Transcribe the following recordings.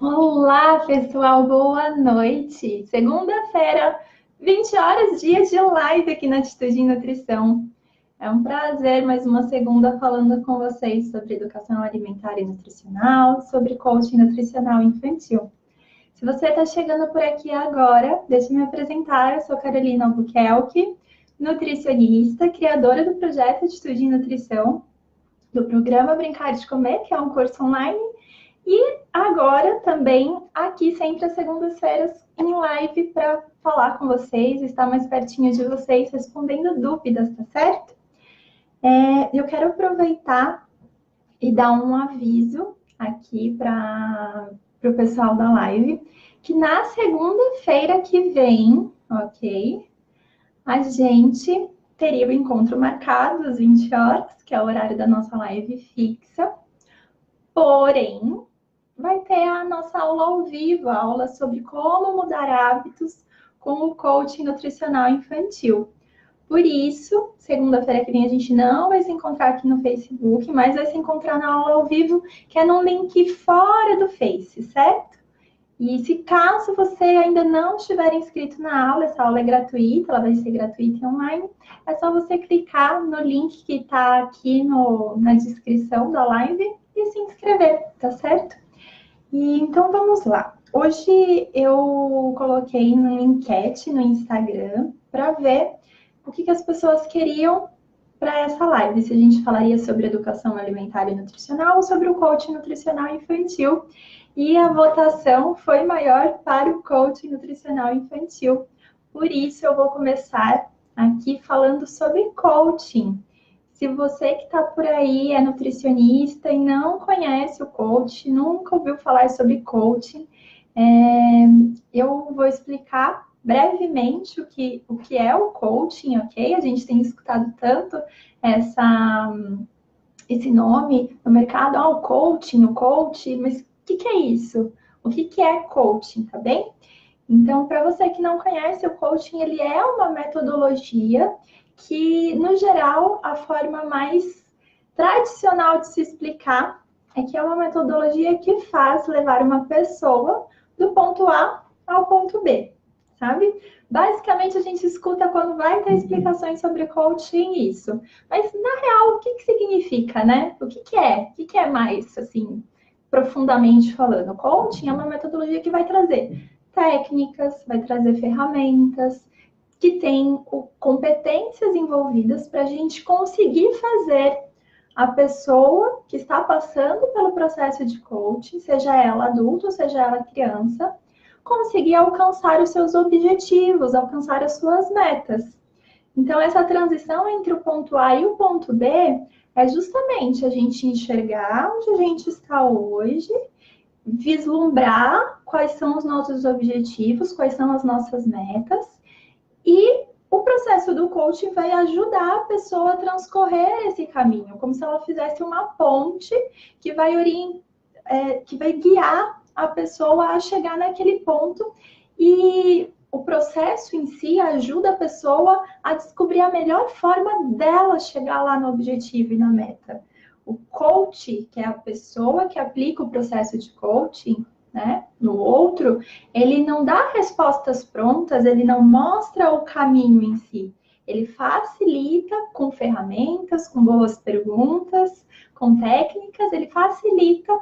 Olá, pessoal, boa noite. Segunda-feira, 20 horas, dia de live aqui na Atitude em Nutrição. É um prazer mais uma segunda falando com vocês sobre educação alimentar e nutricional, sobre coaching nutricional infantil. Se você está chegando por aqui agora, deixe-me me apresentar. Eu sou Carolina Albuquerque, nutricionista, criadora do projeto Atitude em Nutrição, do programa Brincar de Comer, que é um curso online, e agora também aqui sempre às segundas-feiras em live para falar com vocês, estar mais pertinho de vocês, respondendo dúvidas, tá certo? Eu quero aproveitar e dar um aviso aqui para o pessoal da live, que na segunda-feira que vem, ok, a gente teria o encontro marcado às 20 horas, que é o horário da nossa live fixa, porém, vai ter a nossa aula ao vivo, a aula sobre como mudar hábitos com o coaching nutricional infantil. Por isso, segunda-feira que vem a gente não vai se encontrar aqui no Facebook, mas vai se encontrar na aula ao vivo, que é num link fora do Face, certo? E se caso você ainda não estiver inscrito na aula, essa aula é gratuita, ela vai ser gratuita e online, é só você clicar no link que está aqui na descrição da live e se inscrever, tá certo? Então vamos lá. Hoje eu coloquei uma enquete no Instagram para ver o que as pessoas queriam para essa live. Se a gente falaria sobre educação alimentar e nutricional ou sobre o coaching nutricional infantil. E a votação foi maior para o coaching nutricional infantil. Por isso eu vou começar aqui falando sobre coaching. Se você que está por aí é nutricionista e não conhece o coaching, nunca ouviu falar sobre coaching, eu vou explicar brevemente o que é o coaching, ok? A gente tem escutado tanto esse nome no mercado, o coaching, mas o que é isso? O que é coaching, tá bem? Então, para você que não conhece, o coaching ele é uma metodologia que, no geral, a forma mais tradicional de se explicar é que é uma metodologia que faz levar uma pessoa do ponto A ao ponto B, sabe? Basicamente, a gente escuta quando vai ter explicações sobre coaching isso. Mas, na real, o que significa, né? O que é? O que é mais, assim, profundamente falando? Coaching é uma metodologia que vai trazer técnicas, vai trazer ferramentas, que tem competências envolvidas para a gente conseguir fazer a pessoa que está passando pelo processo de coaching, seja ela adulto, seja ela criança, conseguir alcançar os seus objetivos, alcançar as suas metas. Então, essa transição entre o ponto A e o ponto B é justamente a gente enxergar onde a gente está hoje, vislumbrar quais são os nossos objetivos, quais são as nossas metas, e o processo do coaching vai ajudar a pessoa a transcorrer esse caminho, como se ela fizesse uma ponte que vai guiar a pessoa a chegar naquele ponto, e o processo em si ajuda a pessoa a descobrir a melhor forma dela chegar lá no objetivo e na meta. O coach, que é a pessoa que aplica o processo de coaching, né, no outro, ele não dá respostas prontas, ele não mostra o caminho em si. Ele facilita com ferramentas, com boas perguntas, com técnicas, ele facilita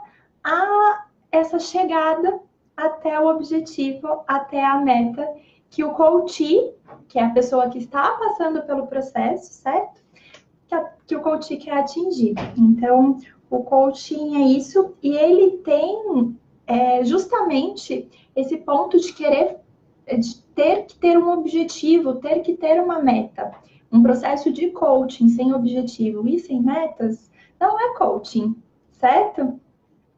essa chegada até o objetivo, até a meta que o coach, que é a pessoa que está passando pelo processo, certo? Que o coach quer atingir. Então, o coaching é isso, e ele tem justamente esse ponto de ter que ter um objetivo, ter que ter uma meta. Um processo de coaching sem objetivo e sem metas não é coaching, certo?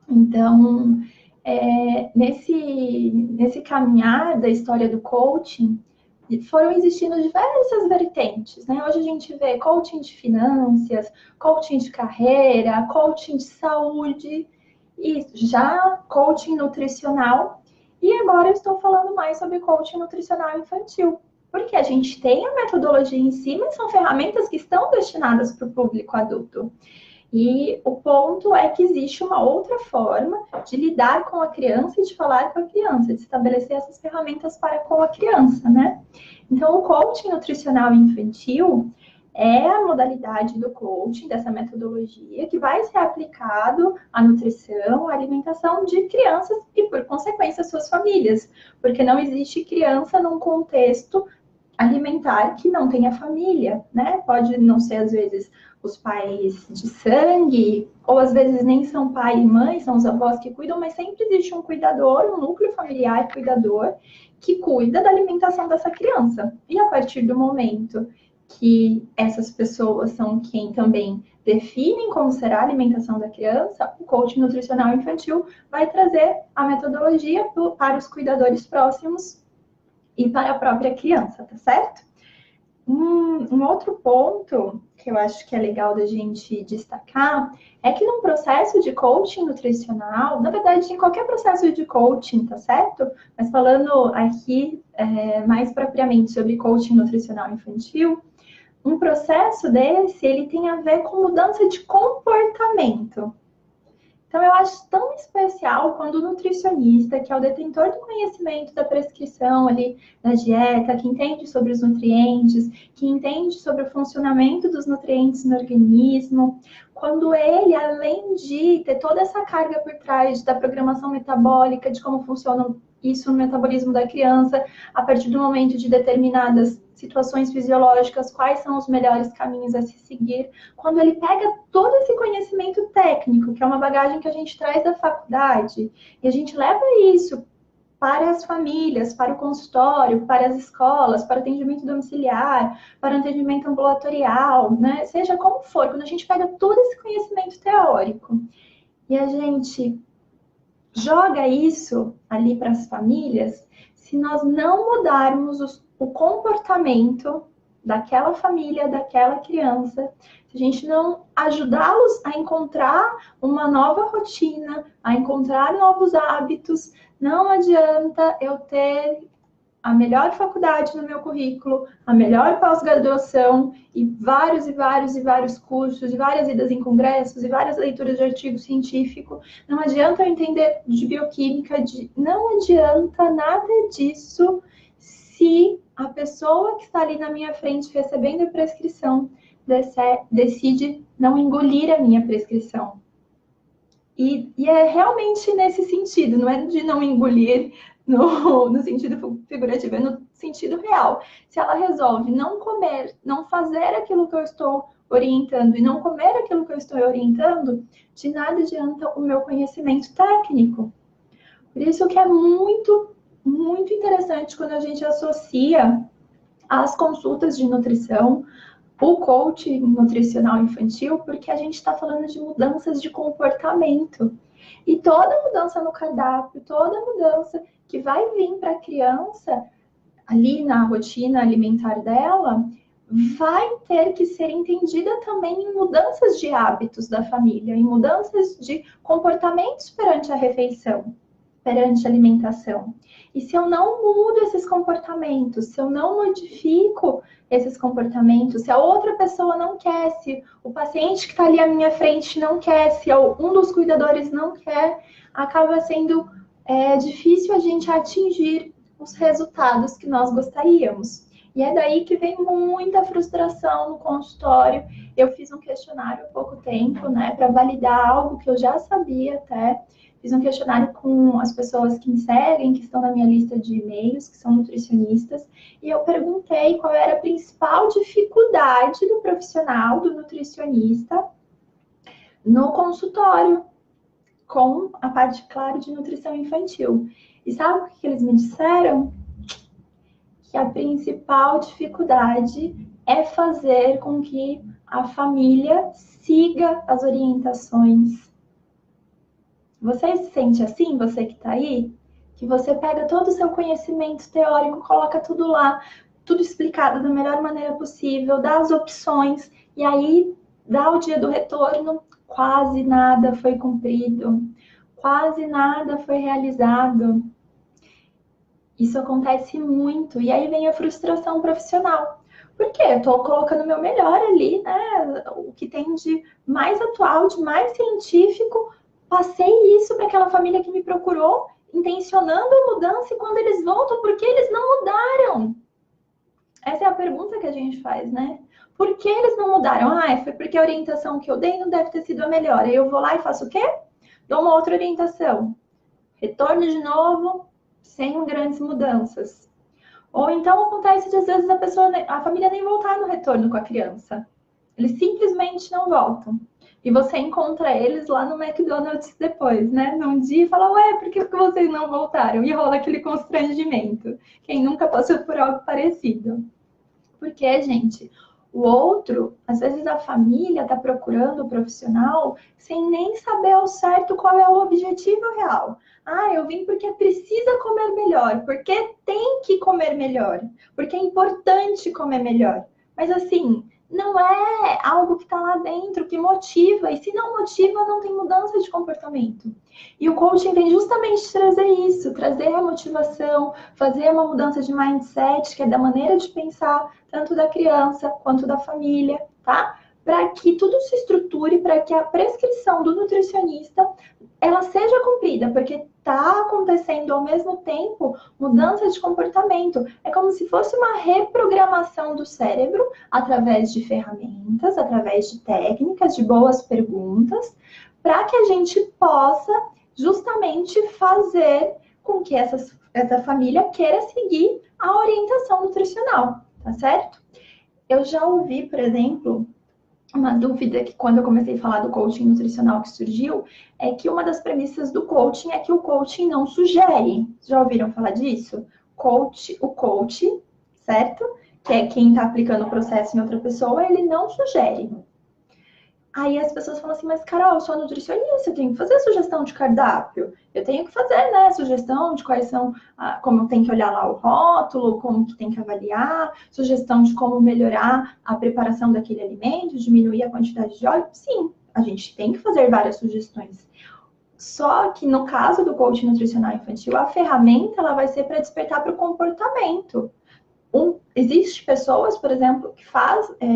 Então, nesse caminhar da história do coaching, foram existindo diversas vertentes, né? Hoje a gente vê coaching de finanças, coaching de carreira, coaching de saúde, e já coaching nutricional. E agora eu estou falando mais sobre coaching nutricional infantil, porque a gente tem a metodologia em si, mas são ferramentas que estão destinadas para o público adulto. E o ponto é que existe uma outra forma de lidar com a criança e de falar com a criança, de estabelecer essas ferramentas para com a criança, né? Então, o coaching nutricional infantil é a modalidade do coaching, dessa metodologia, que vai ser aplicado à nutrição, à alimentação de crianças e, por consequência, suas famílias, porque não existe criança num contexto alimentar que não tenha família, né? Pode não ser, às vezes, os pais de sangue, ou às vezes nem são pai e mãe, são os avós que cuidam, mas sempre existe um cuidador, um núcleo familiar cuidador, que cuida da alimentação dessa criança. E a partir do momento que essas pessoas são quem também definem como será a alimentação da criança, o coaching nutricional infantil vai trazer a metodologia para os cuidadores próximos e para a própria criança, tá certo? Um outro ponto que eu acho que é legal da gente destacar é que num processo de coaching nutricional, na verdade, em qualquer processo de coaching, tá certo? Mas falando aqui mais propriamente sobre coaching nutricional infantil, um processo desse, ele tem a ver com mudança de comportamento. Então, eu acho tão especial quando o nutricionista, que é o detentor do conhecimento da prescrição ali da dieta, que entende sobre os nutrientes, que entende sobre o funcionamento dos nutrientes no organismo, quando ele, além de ter toda essa carga por trás da programação metabólica, de como funciona isso no metabolismo da criança, a partir do momento de determinadas situações fisiológicas, quais são os melhores caminhos a se seguir, quando ele pega todo esse conhecimento técnico, que é uma bagagem que a gente traz da faculdade, e a gente leva isso para as famílias, para o consultório, para as escolas, para o atendimento domiciliar, para o atendimento ambulatorial, né? Seja como for, quando a gente pega todo esse conhecimento teórico e a gente joga isso ali para as famílias, se nós não mudarmos o comportamento daquela família, daquela criança, se a gente não ajudá-los a encontrar uma nova rotina, a encontrar novos hábitos, não adianta eu ter a melhor faculdade no meu currículo, a melhor pós-graduação e vários cursos, e várias idas em congressos, e várias leituras de artigo científico. Não adianta eu entender de bioquímica, não adianta nada disso se a pessoa que está ali na minha frente recebendo a prescrição decide não engolir a minha prescrição. E é realmente nesse sentido, não é de não engolir no sentido figurativo, é no sentido real. Se ela resolve não comer, não fazer aquilo que eu estou orientando e não comer aquilo que eu estou orientando, de nada adianta o meu conhecimento técnico. Por isso que é muito, muito interessante quando a gente associa as consultas de nutrição, o coaching nutricional infantil, porque a gente está falando de mudanças de comportamento. E toda mudança no cardápio, toda mudança que vai vir para a criança, ali na rotina alimentar dela, vai ter que ser entendida também em mudanças de hábitos da família, em mudanças de comportamentos perante a refeição, perante a alimentação. E se eu não mudo esses comportamentos, se eu não modifico esses comportamentos, se a outra pessoa não quer, se o paciente que está ali à minha frente não quer, se um dos cuidadores não quer, acaba sendo difícil a gente atingir os resultados que nós gostaríamos. E é daí que vem muita frustração no consultório. Eu fiz um questionário há pouco tempo, né, para validar algo que eu já sabia até. Fiz um questionário com as pessoas que me seguem, que estão na minha lista de e-mails, que são nutricionistas, e eu perguntei qual era a principal dificuldade do profissional, do nutricionista, no consultório, com a parte, claro, de nutrição infantil. E sabe o que eles me disseram? Que a principal dificuldade é fazer com que a família siga as orientações. Você se sente assim, você que está aí? Que você pega todo o seu conhecimento teórico, coloca tudo lá, tudo explicado da melhor maneira possível, dá as opções, e aí dá o dia do retorno, quase nada foi cumprido, quase nada foi realizado. Isso acontece muito, e aí vem a frustração profissional, Porque eu estou colocando o meu melhor ali, né? O que tem de mais atual, de mais científico. Passei isso para aquela família que me procurou, intencionando a mudança, e quando eles voltam, por que eles não mudaram? Essa é a pergunta que a gente faz, né? Por que eles não mudaram? Ah, foi porque a orientação que eu dei não deve ter sido a melhor. Aí eu vou lá e faço o quê? Dou uma outra orientação. Retorno de novo, sem grandes mudanças. Ou então acontece de às vezes a família nem voltar no retorno com a criança. Eles simplesmente não voltam. E você encontra eles lá no McDonald's depois, né? Num dia e fala, ué, por que vocês não voltaram? E rola aquele constrangimento. Quem nunca passou por algo parecido? Porque, gente, o outro, às vezes a família está procurando o profissional sem nem saber ao certo qual é o objetivo real. Ah, eu vim porque precisa comer melhor, porque tem que comer melhor, porque é importante comer melhor. Mas assim, não é algo que está lá dentro que motiva, e se não motiva, não tem mudança de comportamento. E o coaching vem justamente trazer isso, trazer a motivação, fazer uma mudança de mindset, que é da maneira de pensar, tanto da criança quanto da família, tá? Para que tudo se estruture, para que a prescrição do nutricionista ela seja cumprida, porque está acontecendo ao mesmo tempo mudança de comportamento. É como se fosse uma reprogramação do cérebro através de ferramentas, através de técnicas, de boas perguntas, para que a gente possa justamente fazer com que essa família queira seguir a orientação nutricional, tá certo? Eu já ouvi, por exemplo, uma dúvida que quando eu comecei a falar do coaching nutricional que surgiu, é que uma das premissas do coaching é que o coaching não sugere. Já ouviram falar disso? O coach, certo? Que é quem está aplicando o processo em outra pessoa, ele não sugere. Aí as pessoas falam assim, mas Carol, eu sou nutricionista, eu tenho que fazer sugestão de cardápio. Eu tenho que fazer, né, sugestão de quais são, como tem que olhar lá o rótulo, como que tem que avaliar, sugestão de como melhorar a preparação daquele alimento, diminuir a quantidade de óleo. Sim, a gente tem que fazer várias sugestões. Só que no caso do coaching nutricional infantil, a ferramenta ela vai ser para despertar para o comportamento. Existe pessoas, por exemplo,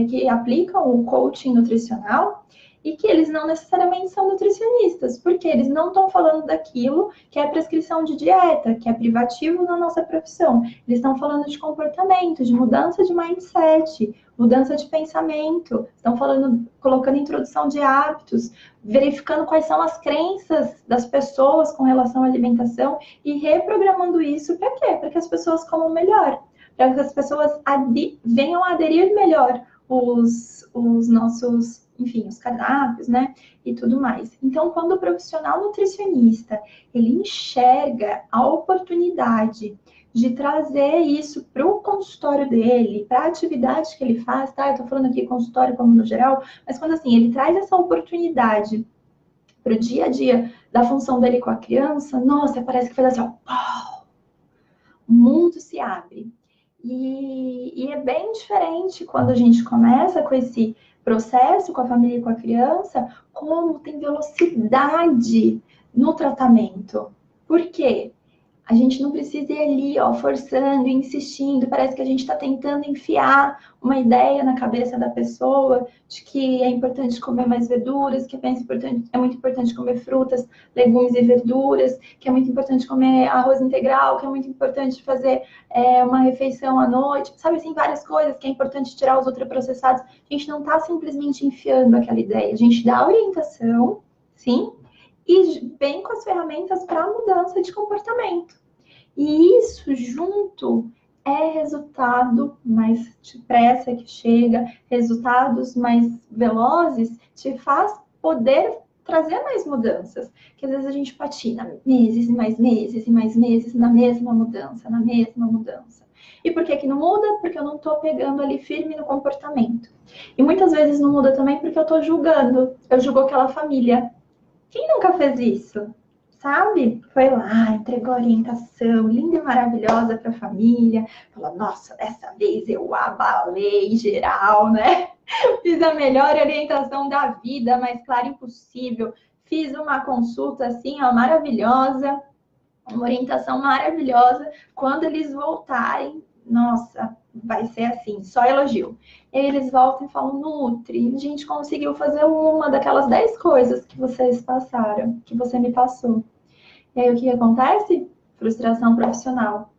que aplicam o coaching nutricional e que eles não necessariamente são nutricionistas, porque eles não estão falando daquilo que é prescrição de dieta, que é privativo na nossa profissão. Eles estão falando de comportamento, de mudança de mindset, mudança de pensamento, estão falando, colocando introdução de hábitos, verificando quais são as crenças das pessoas com relação à alimentação e reprogramando isso para quê? Para que as pessoas comam melhor, para que as pessoas venham a aderir melhor os nossos, enfim, os cardápios, né, e tudo mais. Então, quando o profissional nutricionista, ele enxerga a oportunidade de trazer isso para o consultório dele, para a atividade que ele faz, tá? Eu estou falando aqui consultório como no geral, mas quando assim, ele traz essa oportunidade para o dia a dia da função dele com a criança, nossa, parece que faz assim, ó, pau, o mundo se abre. E é bem diferente quando a gente começa com esse processo, com a família e com a criança, como tem velocidade no tratamento. Por quê? A gente não precisa ir ali, ó, forçando, insistindo. Parece que a gente está tentando enfiar uma ideia na cabeça da pessoa de que é importante comer mais verduras, que é muito importante comer frutas, legumes e verduras, que é muito importante comer arroz integral, que é muito importante fazer uma refeição à noite. Sabe, assim, várias coisas que é importante tirar os ultraprocessados. A gente não está simplesmente enfiando aquela ideia. A gente dá orientação, sim, e vem com as ferramentas para a mudança de comportamento. E isso junto é resultado mais depressa que chega, resultados mais velozes, te faz poder trazer mais mudanças. Que às vezes a gente patina meses e mais meses e mais meses na mesma mudança, na mesma mudança. E por que que não muda? Porque eu não estou pegando ali firme no comportamento. E muitas vezes não muda também porque eu estou julgando. Eu julgo aquela família. Quem nunca fez isso? Sabe? Foi lá, entregou a orientação linda e maravilhosa para a família. Falou, nossa, dessa vez eu abalei geral, né? Fiz a melhor orientação da vida, mais clara impossível. Fiz uma consulta assim, ó, maravilhosa, uma orientação maravilhosa. Quando eles voltarem, nossa, vai ser assim, só elogio. E aí eles voltam e falam, Nutri, a gente conseguiu fazer uma daquelas 10 coisas que vocês passaram, que você me passou. E aí o que acontece? Frustração profissional.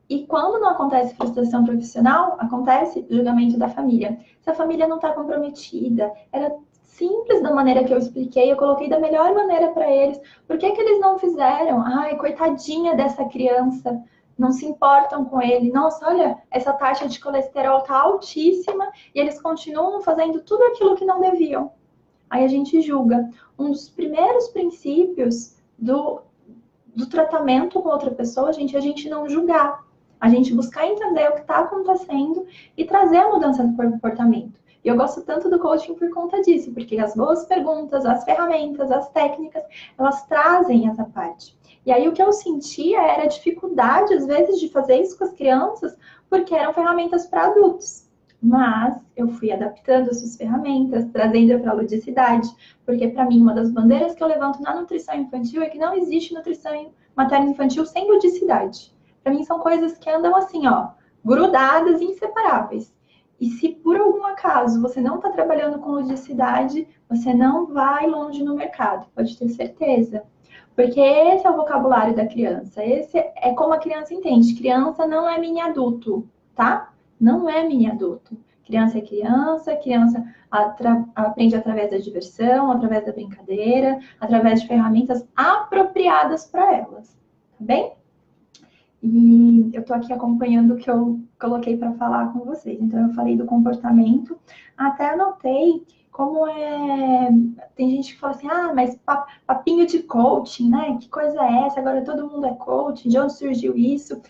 E quando não acontece frustração profissional, acontece julgamento da família. Se a família não está comprometida, era simples da maneira que eu expliquei, eu coloquei da melhor maneira para eles. Por que que eles não fizeram? Ai, coitadinha dessa criança, não se importam com ele. Nossa, olha, essa taxa de colesterol está altíssima e eles continuam fazendo tudo aquilo que não deviam. Aí a gente julga. Um dos primeiros princípios do tratamento com outra pessoa, gente, é a gente não julgar. A gente buscar entender o que está acontecendo e trazer a mudança do comportamento. E eu gosto tanto do coaching por conta disso, porque as boas perguntas, as ferramentas, as técnicas, elas trazem essa parte. E aí o que eu sentia era a dificuldade, às vezes, de fazer isso com as crianças, porque eram ferramentas para adultos. Mas eu fui adaptando essas ferramentas, trazendo para a ludicidade, porque para mim uma das bandeiras que eu levanto na nutrição infantil é que não existe nutrição materno-infantil sem ludicidade. Para mim são coisas que andam assim, ó, grudadas e inseparáveis. E se por algum acaso você não está trabalhando com ludicidade, você não vai longe no mercado, pode ter certeza. Porque esse é o vocabulário da criança, esse é como a criança entende. Criança não é mini adulto, tá? Não é mini adulto. Criança é criança, criança aprende através da diversão, através da brincadeira, através de ferramentas apropriadas para elas, tá bem? E eu tô aqui acompanhando o que eu coloquei para falar com vocês. Então, eu falei do comportamento, até anotei como é... Tem gente que fala assim, ah, mas papinho de coaching, né? Que coisa é essa? Agora todo mundo é coaching, de onde surgiu isso?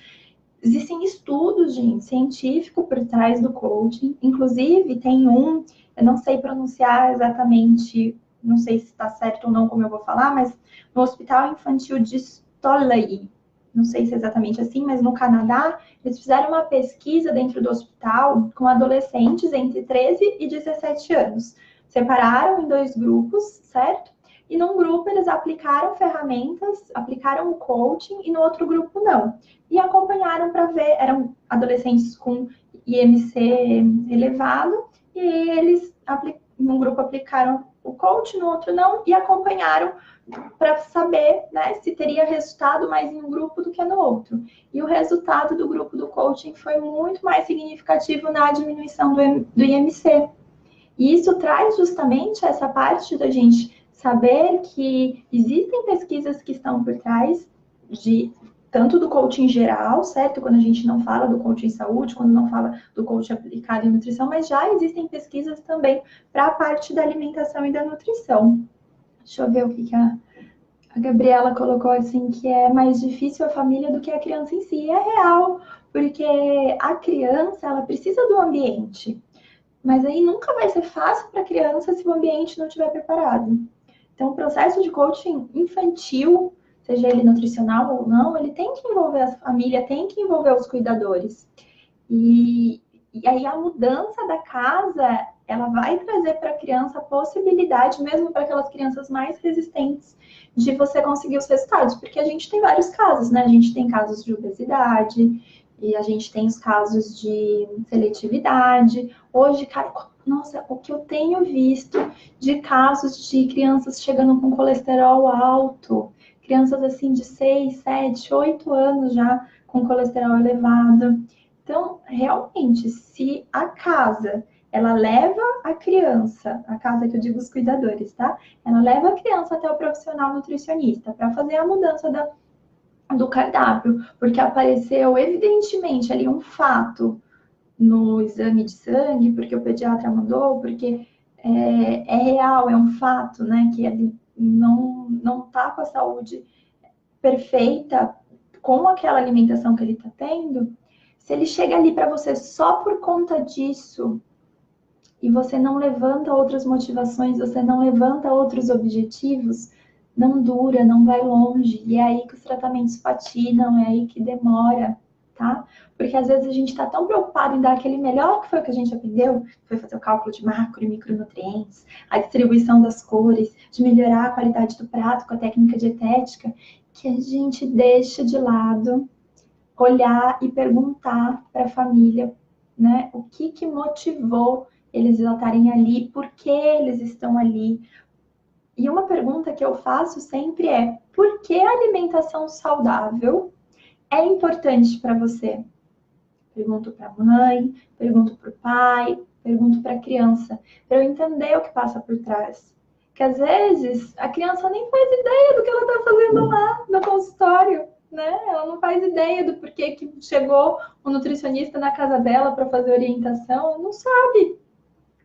Existem estudos, gente, científico por trás do coaching. Inclusive, tem um, eu não sei pronunciar exatamente, não sei se está certo ou não como eu vou falar, mas no Hospital Infantil de Stoley, não sei se é exatamente assim, mas no Canadá, eles fizeram uma pesquisa dentro do hospital com adolescentes entre 13 e 17 anos. Separaram em 2 grupos, certo? E num grupo eles aplicaram ferramentas, aplicaram o coaching, e no outro grupo não. E acompanharam para ver, eram adolescentes com IMC elevado, e eles, num grupo aplicaram o coaching, no outro não, e acompanharam para saber, né, se teria resultado mais em um grupo do que no outro. E o resultado do grupo do coaching foi muito mais significativo na diminuição do IMC. E isso traz justamente essa parte da gente saber que existem pesquisas que estão por trás de tanto do coaching geral, certo? Quando a gente não fala do coaching saúde, quando não fala do coaching aplicado em nutrição, mas já existem pesquisas também para a parte da alimentação e da nutrição. Deixa eu ver o que a Gabriela colocou assim, que é mais difícil a família do que a criança em si. E é real, porque a criança, ela precisa do ambiente. Mas aí nunca vai ser fácil para a criança se o ambiente não estiver preparado. Então, o processo de coaching infantil, seja ele nutricional ou não, ele tem que envolver a família, tem que envolver os cuidadores. E aí a mudança da casa, ela vai trazer para a criança a possibilidade, mesmo para aquelas crianças mais resistentes, de você conseguir os resultados. Porque a gente tem vários casos, né? A gente tem casos de obesidade, e a gente tem os casos de seletividade. Hoje, cara, nossa, o que eu tenho visto de casos de crianças chegando com colesterol alto, crianças assim de 6, 7, 8 anos já com colesterol elevado. Então, realmente, se a casa, ela leva a criança, a casa que eu digo os cuidadores, tá? Ela leva a criança até o profissional nutricionista para fazer a mudança do cardápio, porque apareceu evidentemente ali um fato no exame de sangue, porque o pediatra mandou, porque é real, é um fato, né, que ele não tá com a saúde perfeita com aquela alimentação que ele está tendo. Se ele chega ali para você só por conta disso e você não levanta outras motivações, você não levanta outros objetivos, não dura, não vai longe. E é aí que os tratamentos patinam, é aí que demora, tá? Porque às vezes a gente está tão preocupado em dar aquele melhor que foi o que a gente aprendeu, que foi fazer o cálculo de macro e micronutrientes, a distribuição das cores, de melhorar a qualidade do prato com a técnica dietética, que a gente deixa de lado olhar e perguntar para a família, né? O que motivou eles a estarem ali, por que eles estão ali. E uma pergunta que eu faço sempre é: por que a alimentação saudável é importante para você? Pergunto para a mãe, pergunto para o pai, pergunto para a criança, para eu entender o que passa por trás. Que às vezes a criança nem faz ideia do que ela está fazendo lá no consultório, né? Ela não faz ideia do porquê que chegou um nutricionista na casa dela para fazer orientação, não sabe.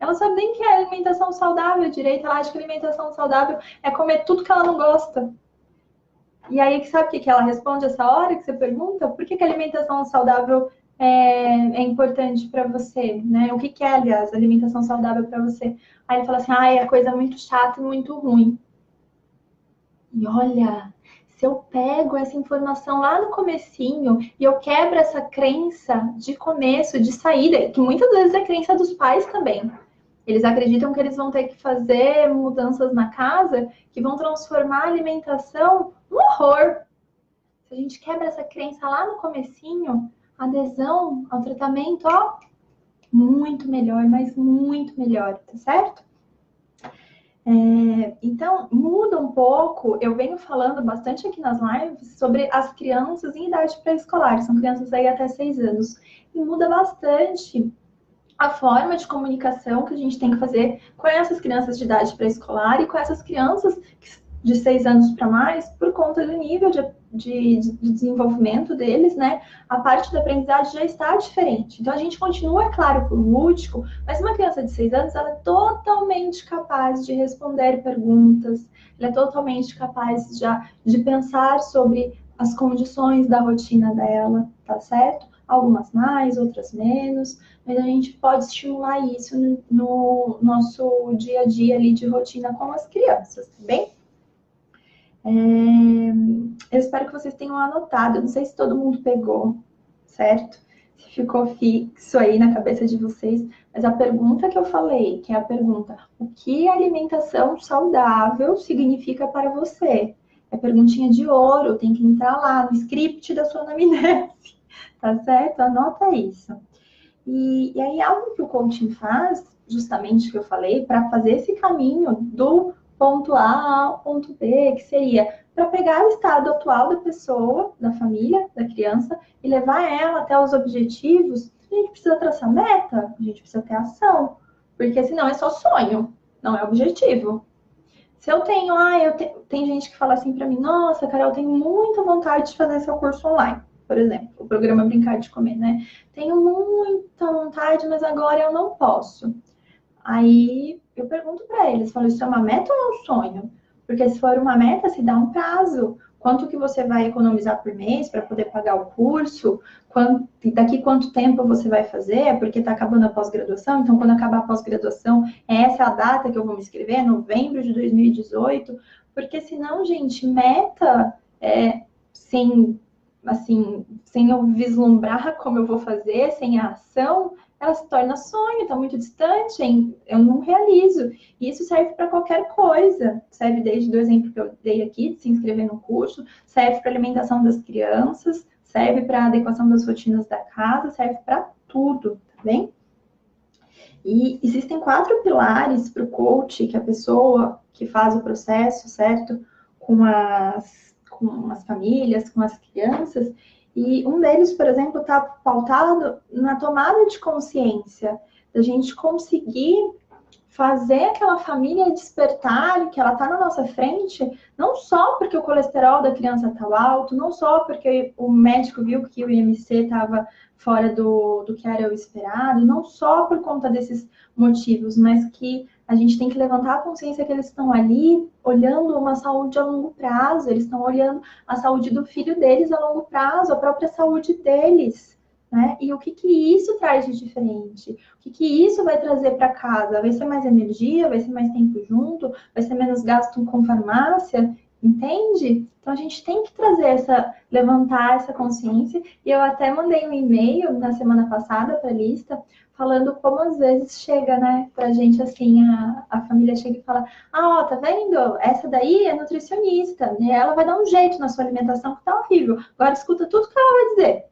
Ela não sabe nem que é alimentação saudável direito, ela acha que alimentação saudável é comer tudo que ela não gosta. E aí, sabe o que ela responde essa hora que você pergunta? Por que a alimentação saudável é importante para você, né? O que é, aliás, alimentação saudável para você? Aí ele fala assim, é coisa muito chata e muito ruim. E olha, se eu pego essa informação lá no comecinho e eu quebro essa crença de começo, de saída, que muitas vezes é crença dos pais também. Eles acreditam que eles vão ter que fazer mudanças na casa que vão transformar a alimentação no horror. Se a gente quebra essa crença lá no comecinho, a adesão ao tratamento, ó, muito melhor, mas muito melhor, tá certo? Então, muda um pouco, eu venho falando bastante aqui nas lives sobre as crianças em idade pré-escolar, são crianças aí até 6 anos, e muda bastante a forma de comunicação que a gente tem que fazer com essas crianças de idade pré-escolar e com essas crianças de 6 anos para mais, por conta do nível de desenvolvimento deles, né? A parte da aprendizagem já está diferente. Então, a gente continua, é claro, por lúdico, mas uma criança de 6 anos, ela é totalmente capaz de responder perguntas, ela é totalmente capaz já de pensar sobre as condições da rotina dela, tá certo? Algumas mais, outras menos, mas a gente pode estimular isso no nosso dia a dia ali de rotina com as crianças, tá bem? Eu espero que vocês tenham anotado, eu não sei se todo mundo pegou, certo? Se ficou fixo aí na cabeça de vocês, mas a pergunta que eu falei, que é a pergunta, o que alimentação saudável significa para você? É perguntinha de ouro, tem que entrar lá no script da sua anamnese, tá certo? Anota isso. E aí, algo que o coaching faz, justamente que eu falei, para fazer esse caminho do ponto A ao ponto B, que seria para pegar o estado atual da pessoa, da família, da criança, e levar ela até os objetivos, a gente precisa traçar meta, a gente precisa ter ação, porque senão é só sonho, não é objetivo. Se eu tenho, tem gente que fala assim para mim, nossa, Carol, eu tenho muita vontade de fazer seu curso online, por exemplo, o programa Brincar de Comer, né? Tenho muita vontade, mas agora eu não posso. Aí eu pergunto para eles, falo, isso é uma meta ou é um sonho? Porque se for uma meta, se dá um prazo. Quanto que você vai economizar por mês para poder pagar o curso? Daqui quanto tempo você vai fazer? Porque está acabando a pós-graduação, então quando acabar a pós-graduação, essa é a data que eu vou me inscrever, novembro de 2018. Porque senão, gente, meta sem, assim, sem eu vislumbrar como eu vou fazer, sem a ação, ela se torna sonho, está muito distante, hein? Eu não realizo. E isso serve para qualquer coisa. Serve desde o exemplo que eu dei aqui, de se inscrever no curso, serve para alimentação das crianças, serve para adequação das rotinas da casa, serve para tudo, tá bem? E existem 4 pilares para o coach, que a pessoa que faz o processo, certo? Com as famílias, com as crianças, e um deles, por exemplo, está pautado na tomada de consciência, da gente conseguir fazer aquela família despertar, que ela está na nossa frente, não só porque o colesterol da criança está alto, não só porque o médico viu que o IMC estava fora do que era o esperado, não só por conta desses motivos, mas que a gente tem que levantar a consciência que eles estão ali olhando uma saúde a longo prazo, eles estão olhando a saúde do filho deles a longo prazo, a própria saúde deles, né? E o que isso traz de diferente? O que isso vai trazer para casa? Vai ser mais energia? Vai ser mais tempo junto? Vai ser menos gasto com farmácia? Entende? Então a gente tem que levantar essa consciência. E eu até mandei um e-mail na semana passada para a lista, falando como às vezes chega, né, pra gente assim, a família chega e fala, tá vendo? Essa daí é nutricionista, né? Ela vai dar um jeito na sua alimentação que tá horrível. Agora escuta tudo que ela vai dizer.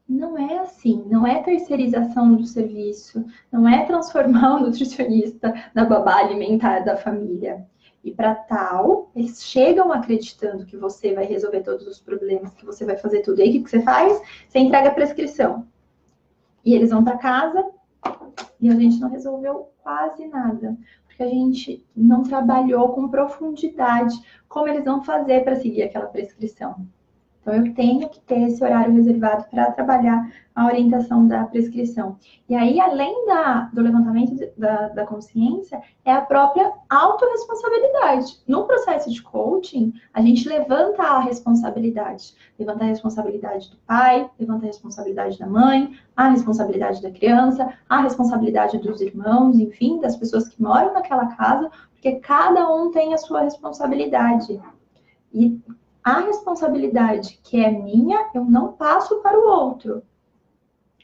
Não é assim, não é terceirização do serviço, não é transformar o nutricionista na babá alimentar da família. E para tal, eles chegam acreditando que você vai resolver todos os problemas, que você vai fazer tudo. E aí, o que você faz? Você entrega a prescrição. E eles vão para casa e a gente não resolveu quase nada, porque a gente não trabalhou com profundidade como eles vão fazer para seguir aquela prescrição. Então, eu tenho que ter esse horário reservado para trabalhar a orientação da prescrição. E aí, além do levantamento da consciência, é a própria autorresponsabilidade. No processo de coaching, a gente levanta a responsabilidade. Levanta a responsabilidade do pai, levanta a responsabilidade da mãe, a responsabilidade da criança, a responsabilidade dos irmãos, enfim, das pessoas que moram naquela casa, porque cada um tem a sua responsabilidade. E a responsabilidade que é minha, eu não passo para o outro.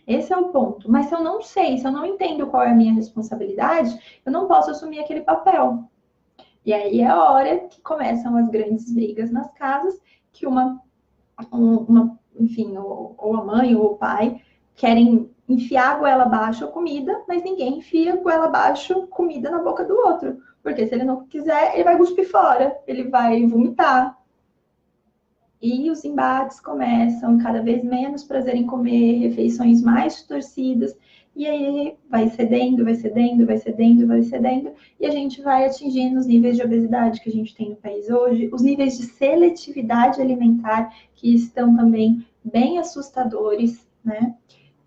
Esse é o ponto. Mas se eu não sei, se eu não entendo qual é a minha responsabilidade, eu não posso assumir aquele papel. E aí é a hora que começam as grandes brigas nas casas, que enfim, ou a mãe ou o pai querem enfiar a goela abaixo a comida, mas ninguém enfia a goela abaixo comida na boca do outro. Porque se ele não quiser, ele vai cuspir fora, ele vai vomitar. E os embates começam, cada vez menos prazer em comer, refeições mais distorcidas, e aí vai cedendo, vai cedendo, vai cedendo, vai cedendo, e a gente vai atingindo os níveis de obesidade que a gente tem no país hoje, os níveis de seletividade alimentar, que estão também bem assustadores, né?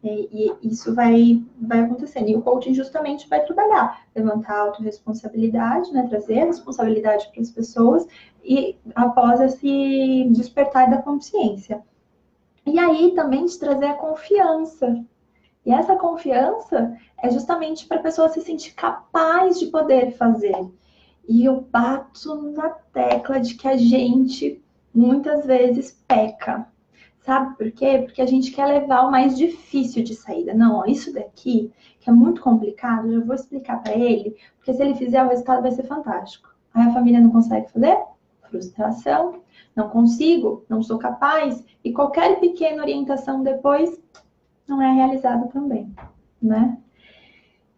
E isso vai acontecendo. E o coaching justamente vai trabalhar, levantar a autorresponsabilidade, né? Trazer a responsabilidade para as pessoas e após esse despertar da consciência. E aí também de trazer a confiança. E essa confiança é justamente para a pessoa se sentir capaz de poder fazer. E eu bato na tecla de que a gente muitas vezes peca. Sabe por quê? Porque a gente quer levar o mais difícil de saída. Não, ó, isso daqui, que é muito complicado, eu vou explicar para ele, porque se ele fizer, o resultado vai ser fantástico. Aí a família não consegue fazer? Frustração. Não consigo, não sou capaz. E qualquer pequena orientação depois não é realizada também, né?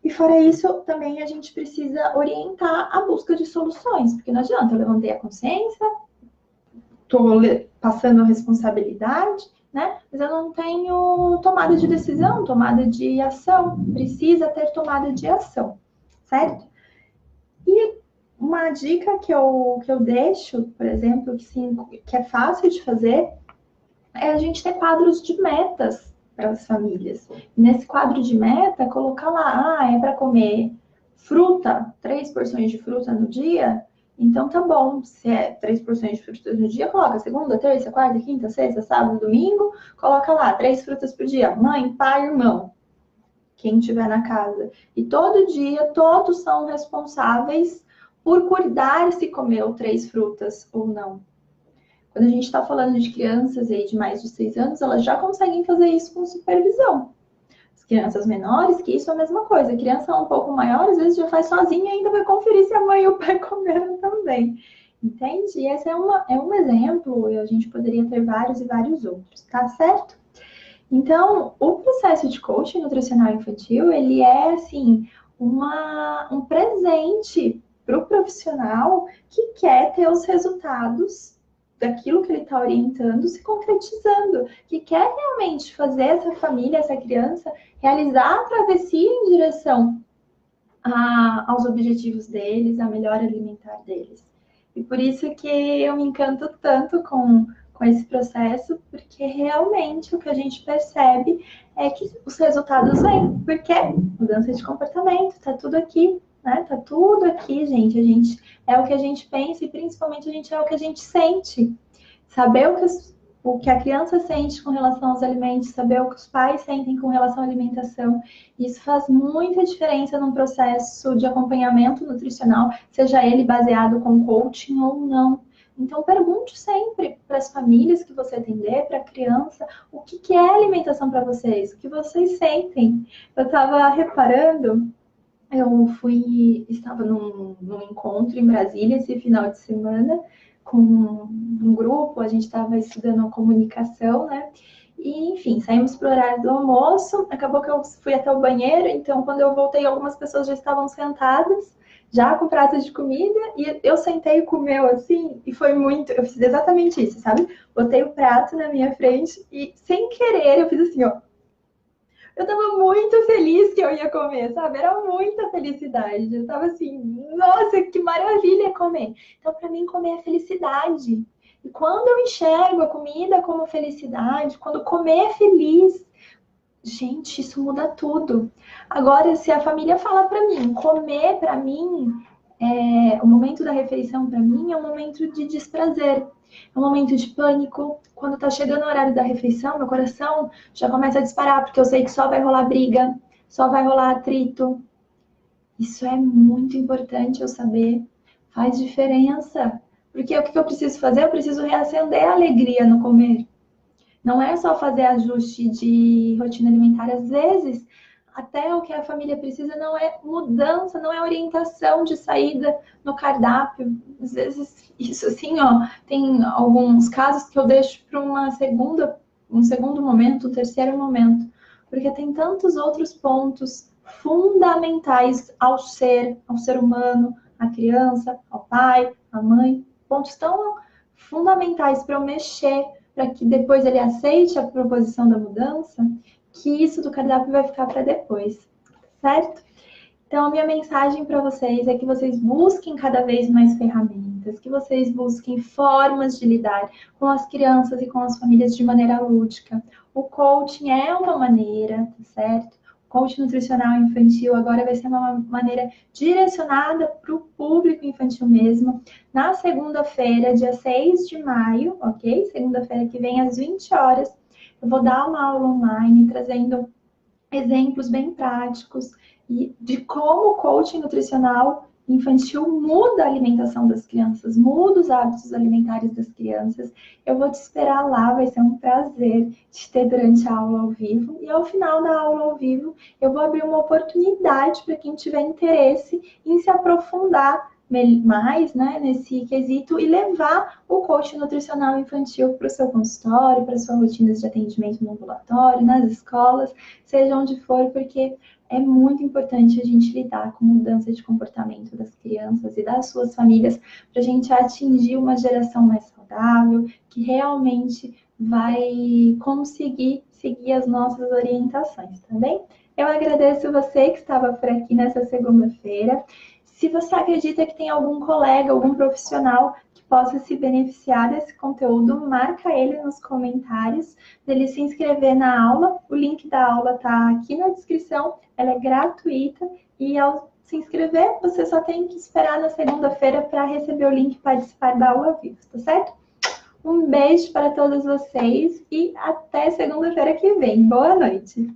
E fora isso, também a gente precisa orientar a busca de soluções, porque não adianta, eu levantei a consciência, estou passando a responsabilidade, né? Mas eu não tenho tomada de decisão, tomada de ação. Precisa ter tomada de ação, certo? E uma dica que eu deixo, por exemplo, que é fácil de fazer, é a gente ter quadros de metas para as famílias. Nesse quadro de meta, colocar lá, é para comer fruta, 3 porções de fruta no dia, então tá bom. Se é 3 porções de fruta no dia, coloca segunda, terça, quarta, quinta, sexta, sábado, domingo, coloca lá 3 frutas por dia. Mãe, pai, irmão, quem estiver na casa. E todo dia, todos são responsáveis por cuidar se comeu 3 frutas ou não. Quando a gente está falando de crianças aí de mais de 6 anos, elas já conseguem fazer isso com supervisão. As crianças menores, que isso é a mesma coisa. A criança um pouco maior, às vezes já faz sozinha e ainda vai conferir se a mãe e o pai comeram também. Entende? E esse é um exemplo, e a gente poderia ter vários e vários outros, tá certo? Então, o processo de coaching nutricional infantil, ele é, assim, um presente para o profissional que quer ter os resultados daquilo que ele está orientando se concretizando, que quer realmente fazer essa família, essa criança, realizar a travessia em direção aos objetivos deles, à melhora alimentar deles. E por isso que eu me encanto tanto com esse processo, porque realmente o que a gente percebe é que os resultados vêm, porque mudança de comportamento, tá tudo aqui, né? Tá tudo aqui, gente. A gente é o que a gente pensa e principalmente a gente é o que a gente sente. Saber o que a criança sente com relação aos alimentos, saber o que os pais sentem com relação à alimentação. Isso faz muita diferença num processo de acompanhamento nutricional, seja ele baseado com coaching ou não. Então, pergunte sempre para as famílias que você atender, para a criança, o que é alimentação para vocês, o que vocês sentem. Eu estava reparando, estava num encontro em Brasília esse final de semana, com um grupo, a gente estava estudando a comunicação, né? E, enfim, saímos para o horário do almoço. Acabou que eu fui até o banheiro, então quando eu voltei, algumas pessoas já estavam sentadas, já com pratos de comida, e eu sentei e comeu assim, e foi muito. Eu fiz exatamente isso, sabe? Botei o prato na minha frente e, sem querer, eu fiz assim, ó. Eu tava muito feliz que eu ia comer, sabe? Era muita felicidade. Eu tava assim, nossa, que maravilha comer. Então, para mim, comer é felicidade. E quando eu enxergo a comida como felicidade, quando comer é feliz, gente, isso muda tudo. Agora, se a família fala para mim, comer para mim, o momento da refeição para mim é um momento de desprazer, é um momento de pânico. Quando tá chegando o horário da refeição, meu coração já começa a disparar, porque eu sei que só vai rolar briga, só vai rolar atrito. Isso é muito importante eu saber, faz diferença. Porque o que eu preciso fazer? Eu preciso reacender a alegria no comer. Não é só fazer ajuste de rotina alimentar. Às vezes, até o que a família precisa não é mudança, não é orientação de saída no cardápio. Às vezes, isso assim, ó, tem alguns casos que eu deixo para um segundo momento, um terceiro momento, porque tem tantos outros pontos fundamentais ao ser humano, à criança, ao pai, à mãe, pontos tão fundamentais para eu mexer para que depois ele aceite a proposição da mudança, que isso do cardápio vai ficar para depois, certo? Então, a minha mensagem para vocês é que vocês busquem cada vez mais ferramentas, que vocês busquem formas de lidar com as crianças e com as famílias de maneira lúdica. O coaching é uma maneira, tá certo? O coaching nutricional infantil agora vai ser uma maneira direcionada para o público infantil mesmo. Na segunda-feira, dia 6 de maio, ok? Segunda-feira que vem, às 20 horas, eu vou dar uma aula online trazendo exemplos bem práticos e de como o coaching nutricional infantil muda a alimentação das crianças, muda os hábitos alimentares das crianças. Eu vou te esperar lá, vai ser um prazer te ter durante a aula ao vivo. E ao final da aula ao vivo, eu vou abrir uma oportunidade para quem tiver interesse em se aprofundar mais, né, nesse quesito e levar o coaching nutricional infantil para o seu consultório, para suas rotinas de atendimento no ambulatório, nas escolas, seja onde for, porque é muito importante a gente lidar com mudança de comportamento das crianças e das suas famílias para a gente atingir uma geração mais saudável, que realmente vai conseguir seguir as nossas orientações, tá bem? Eu agradeço você que estava por aqui nessa segunda-feira. Se você acredita que tem algum colega, algum profissional que possa se beneficiar desse conteúdo, marca ele nos comentários, dele se inscrever na aula. O link da aula está aqui na descrição, ela é gratuita e ao se inscrever, você só tem que esperar na segunda-feira para receber o link e participar da aula ao vivo, tá certo? Um beijo para todos vocês e até segunda-feira que vem. Boa noite!